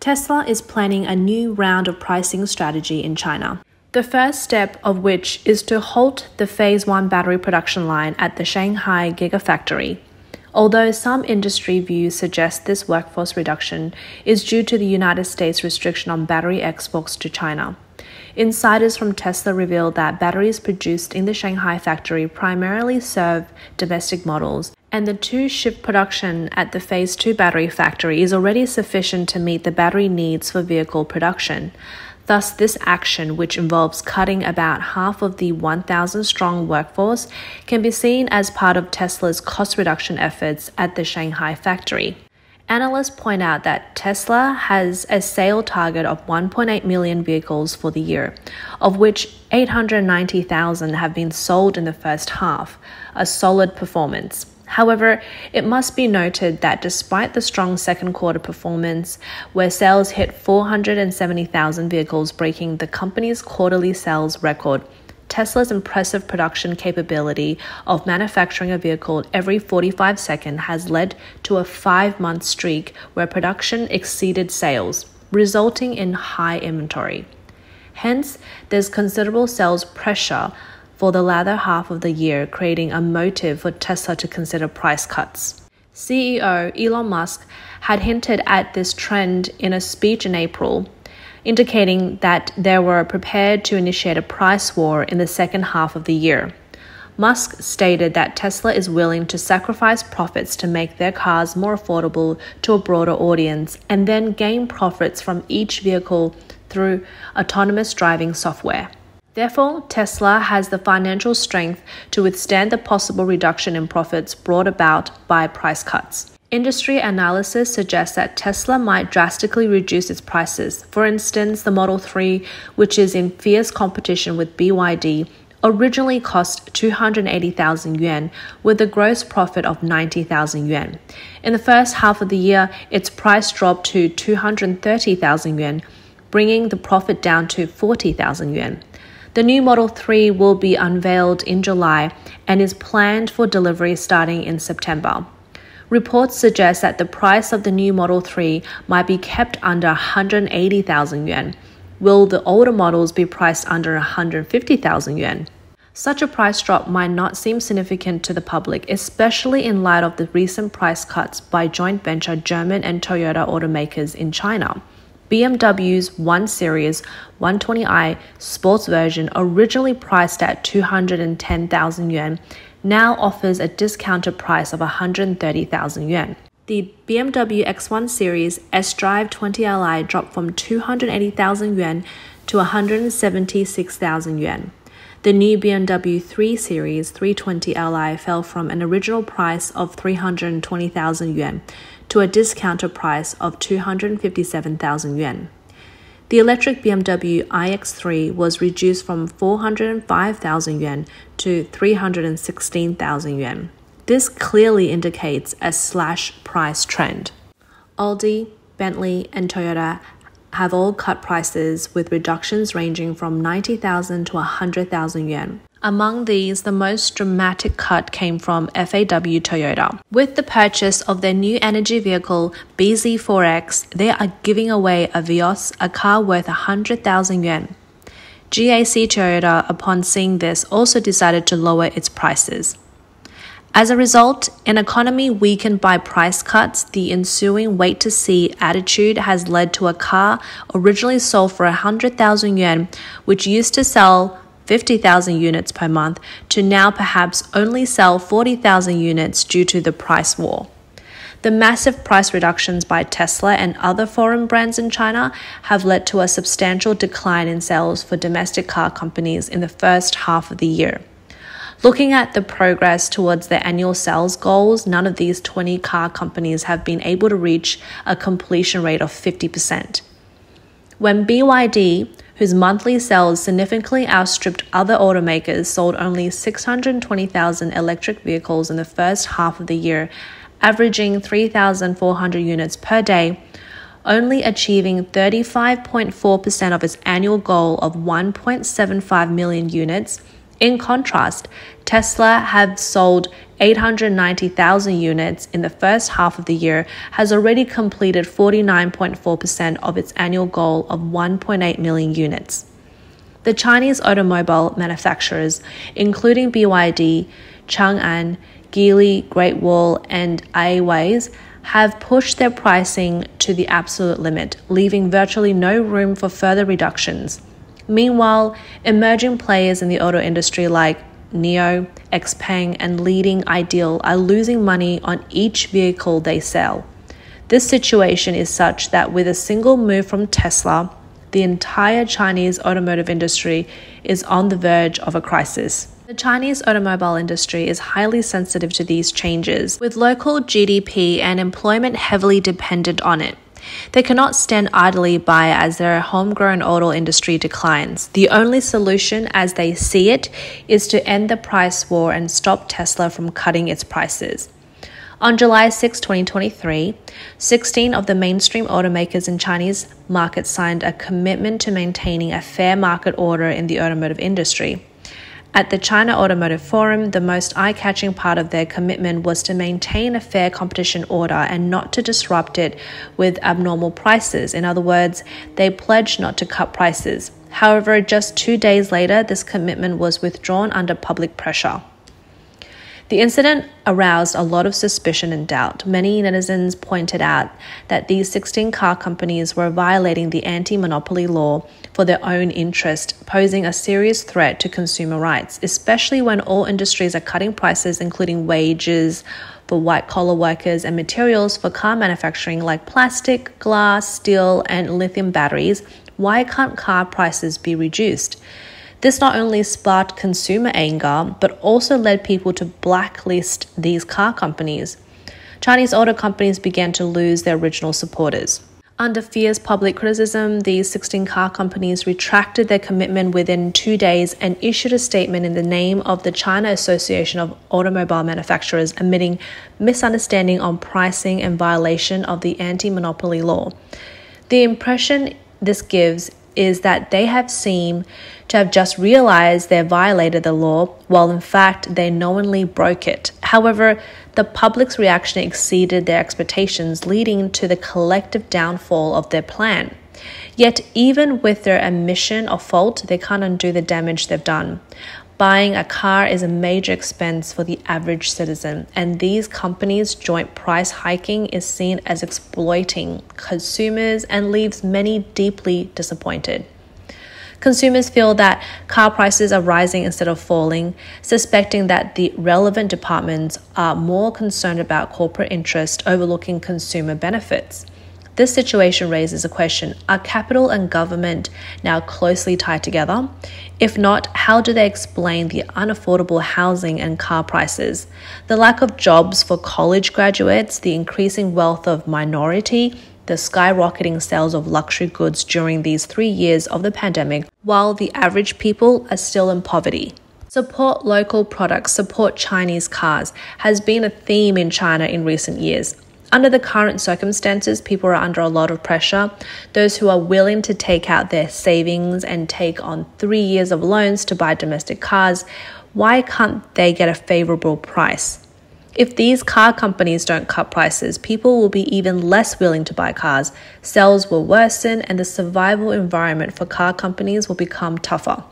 Tesla is planning a new round of pricing strategy in China. The first step of which is to halt the Phase 1 battery production line at the Shanghai Gigafactory. Although some industry views suggest this workforce reduction is due to the United States restriction on battery exports to China. Insiders from Tesla revealed that batteries produced in the Shanghai factory primarily serve domestic models, and the two-shift production at the Phase 2 battery factory is already sufficient to meet the battery needs for vehicle production. Thus, this action, which involves cutting about half of the 1,000-strong workforce, can be seen as part of Tesla's cost reduction efforts at the Shanghai factory. Analysts point out that Tesla has a sale target of 1.8 million vehicles for the year, of which 890,000 have been sold in the first half, a solid performance. However, it must be noted that despite the strong second quarter performance, where sales hit 470,000 vehicles, breaking the company's quarterly sales record, Tesla's impressive production capability of manufacturing a vehicle every 45 seconds has led to a 5-month streak where production exceeded sales, resulting in high inventory. Hence, there's considerable sales pressure for the latter half of the year, creating a motive for Tesla to consider price cuts. CEO Elon Musk had hinted at this trend in a speech in April, indicating that they were prepared to initiate a price war in the second half of the year. Musk stated that Tesla is willing to sacrifice profits to make their cars more affordable to a broader audience and then gain profits from each vehicle through autonomous driving software. Therefore, Tesla has the financial strength to withstand the possible reduction in profits brought about by price cuts. Industry analysis suggests that Tesla might drastically reduce its prices. For instance, the Model 3, which is in fierce competition with BYD, originally cost 280,000 yuan with a gross profit of 90,000 yuan. In the first half of the year, its price dropped to 230,000 yuan, bringing the profit down to 40,000 yuan. The new Model 3 will be unveiled in July and is planned for delivery starting in September. Reports suggest that the price of the new Model 3 might be kept under 180,000 yuan. Will the older models be priced under 150,000 yuan? Such a price drop might not seem significant to the public, especially in light of the recent price cuts by joint venture German and Toyota automakers in China. BMW's 1 Series 120i sports version, originally priced at 210,000 yuan, now offers a discounted price of 130,000 yuan. The BMW X1 Series S-Drive 20Li dropped from 280,000 yuan to 176,000 yuan. The new BMW 3 Series 320Li fell from an original price of 320,000 yuan to a discounted price of 257,000 yuan. The electric BMW iX3 was reduced from 405,000 yuan to 316,000 yuan. This clearly indicates a slash price trend. Audi, Bentley, and Toyota have all cut prices with reductions ranging from 90,000 to 100,000 yuan. Among these, the most dramatic cut came from FAW Toyota. With the purchase of their new energy vehicle BZ4X, they are giving away a Vios, a car worth 100,000 yuan. GAC Toyota, upon seeing this, also decided to lower its prices. As a result, an economy weakened by price cuts, the ensuing wait-to-see attitude has led to a car originally sold for 100,000 yuan, which used to sell 50,000 units per month, to now perhaps only sell 40,000 units due to the price war. The massive price reductions by Tesla and other foreign brands in China have led to a substantial decline in sales for domestic car companies in the first half of the year. Looking at the progress towards their annual sales goals, none of these 20 car companies have been able to reach a completion rate of 50%. When BYD, whose monthly sales significantly outstripped other automakers, sold only 620,000 electric vehicles in the first half of the year, averaging 3,400 units per day, only achieving 35.4% of its annual goal of 1.75 million units. In contrast, Tesla have sold 890,000 units in the first half of the year, has already completed 49.4% of its annual goal of 1.8 million units. The Chinese automobile manufacturers, including BYD, Chang'an, Geely, Great Wall, and Airways, have pushed their pricing to the absolute limit, leaving virtually no room for further reductions. Meanwhile, emerging players in the auto industry like NIO, XPeng, and leading Ideal are losing money on each vehicle they sell. This situation is such that with a single move from Tesla, the entire Chinese automotive industry is on the verge of a crisis. The Chinese automobile industry is highly sensitive to these changes, with local GDP and employment heavily dependent on it. They cannot stand idly by as their homegrown auto industry declines. The only solution, as they see it, is to end the price war and stop Tesla from cutting its prices. On July 6, 2023, 16 of the mainstream automakers in Chinese market signed a commitment to maintaining a fair market order in the automotive industry. At the China Automotive Forum, the most eye-catching part of their commitment was to maintain a fair competition order and not to disrupt it with abnormal prices. In other words, they pledged not to cut prices. However, just 2 days later, this commitment was withdrawn under public pressure. The incident aroused a lot of suspicion and doubt. Many netizens pointed out that these 16 car companies were violating the anti-monopoly law for their own interest, posing a serious threat to consumer rights, especially when all industries are cutting prices, including wages for white-collar workers and materials for car manufacturing like plastic, glass, steel, and lithium batteries. Why can't car prices be reduced? This not only sparked consumer anger, but also led people to blacklist these car companies. Chinese auto companies began to lose their original supporters. Under fierce public criticism, these 16 car companies retracted their commitment within 2 days and issued a statement in the name of the China Association of Automobile Manufacturers, admitting misunderstanding on pricing and violation of the anti-monopoly law. The impression this gives is that they have seemed to have just realized they violated the law, while in fact they knowingly broke it. However, the public's reaction exceeded their expectations, leading to the collective downfall of their plan. Yet, even with their admission of fault, they can't undo the damage they've done. Buying a car is a major expense for the average citizen, and these companies' joint price hiking is seen as exploiting consumers and leaves many deeply disappointed. Consumers feel that car prices are rising instead of falling, suspecting that the relevant departments are more concerned about corporate interest, overlooking consumer benefits. This situation raises a question: are capital and government now closely tied together? If not, how do they explain the unaffordable housing and car prices, the lack of jobs for college graduates, the increasing wealth of minority, the skyrocketing sales of luxury goods during these 3 years of the pandemic, while the average people are still in poverty? Support local products, support Chinese cars has been a theme in China in recent years. Under the current circumstances, people are under a lot of pressure. Those who are willing to take out their savings and take on 3 years of loans to buy domestic cars, why can't they get a favorable price? If these car companies don't cut prices, people will be even less willing to buy cars. Sales will worsen and the survival environment for car companies will become tougher.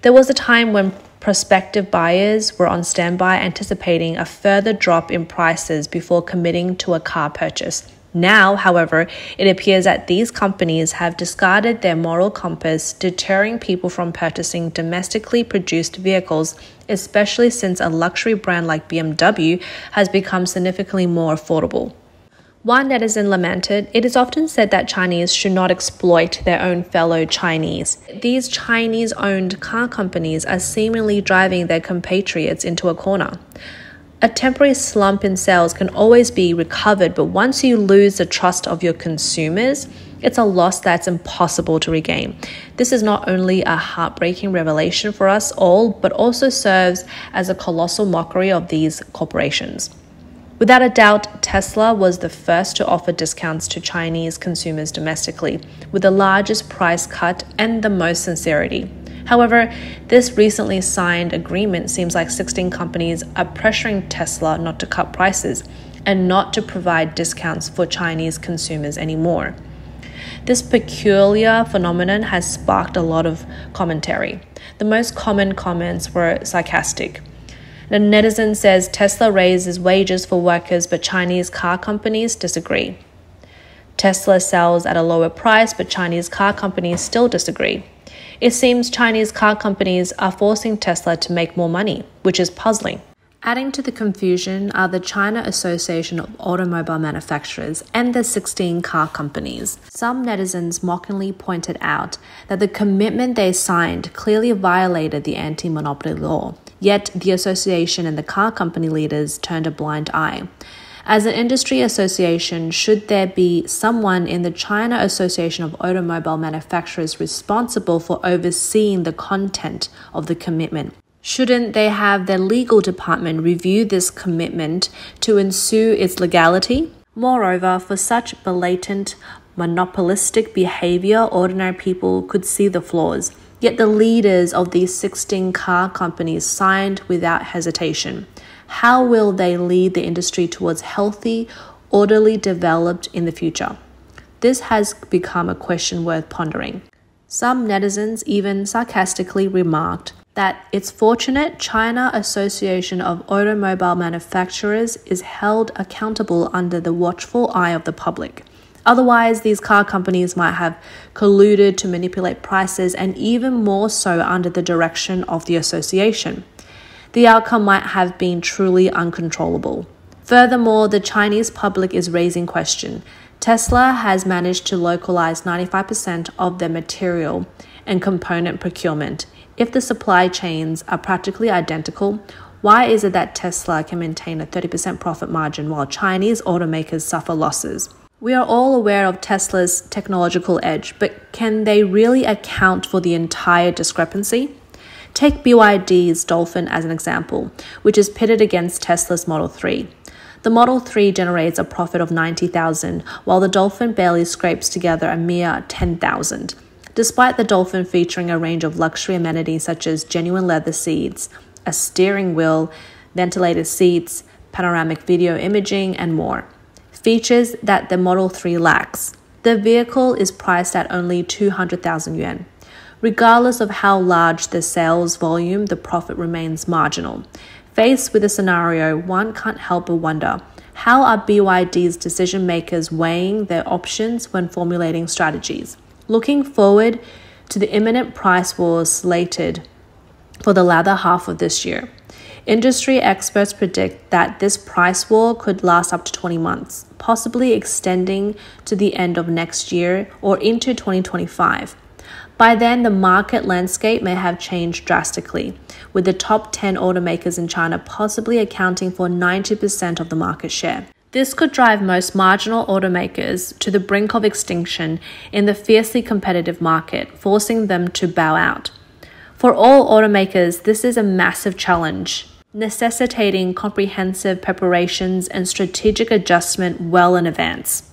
There was a time when prospective buyers were on standby anticipating a further drop in prices before committing to a car purchase. Now, however, it appears that these companies have discarded their moral compass, deterring people from purchasing domestically produced vehicles, especially since a luxury brand like BMW has become significantly more affordable. One netizen lamented, "It is often said that Chinese should not exploit their own fellow Chinese. These Chinese-owned car companies are seemingly driving their compatriots into a corner. A temporary slump in sales can always be recovered, but once you lose the trust of your consumers, it's a loss that's impossible to regain. This is not only a heartbreaking revelation for us all, but also serves as a colossal mockery of these corporations." Without a doubt, Tesla was the first to offer discounts to Chinese consumers domestically, with the largest price cut and the most sincerity. However, this recently signed agreement seems like 16 companies are pressuring Tesla not to cut prices and not to provide discounts for Chinese consumers anymore. This peculiar phenomenon has sparked a lot of commentary. The most common comments were sarcastic. The netizen says Tesla raises wages for workers, but Chinese car companies disagree. Tesla sells at a lower price, but Chinese car companies still disagree. It seems Chinese car companies are forcing Tesla to make more money, which is puzzling. Adding to the confusion are the China Association of Automobile Manufacturers and the 16 car companies. Some netizens mockingly pointed out that the commitment they signed clearly violated the anti-monopoly law, yet the association and the car company leaders turned a blind eye. As an industry association, should there be someone in the China Association of Automobile Manufacturers responsible for overseeing the content of the commitment? Shouldn't they have their legal department review this commitment to ensure its legality? Moreover, for such blatant monopolistic behavior, ordinary people could see the flaws. Yet the leaders of these 16 car companies signed without hesitation. How will they lead the industry towards healthy, orderly development in the future? This has become a question worth pondering. Some netizens even sarcastically remarked that it's fortunate China Association of Automobile Manufacturers is held accountable under the watchful eye of the public. Otherwise, these car companies might have colluded to manipulate prices, and even more so under the direction of the association. The outcome might have been truly uncontrollable. Furthermore, the Chinese public is raising question. Tesla has managed to localize 95% of their material and component procurement. If the supply chains are practically identical, why is it that Tesla can maintain a 30% profit margin while Chinese automakers suffer losses? We are all aware of Tesla's technological edge, but can they really account for the entire discrepancy? Take BYD's Dolphin as an example, which is pitted against Tesla's Model 3. The Model 3 generates a profit of $90,000, while the Dolphin barely scrapes together a mere $10,000. Despite the Dolphin featuring a range of luxury amenities such as genuine leather seats, a steering wheel, ventilated seats, panoramic video imaging, and more. Features that the Model 3 lacks. The vehicle is priced at only 200,000 yuan. Regardless of how large the sales volume, the profit remains marginal. Faced with a scenario, one can't help but wonder, how are BYD's decision makers weighing their options when formulating strategies? Looking forward to the imminent price wars slated for the latter half of this year, industry experts predict that this price war could last up to 20 months, possibly extending to the end of next year or into 2025. By then, the market landscape may have changed drastically, with the top 10 automakers in China possibly accounting for 90% of the market share. This could drive most marginal automakers to the brink of extinction in the fiercely competitive market, forcing them to bow out. For all automakers, this is a massive challenge, necessitating comprehensive preparations and strategic adjustment well in advance.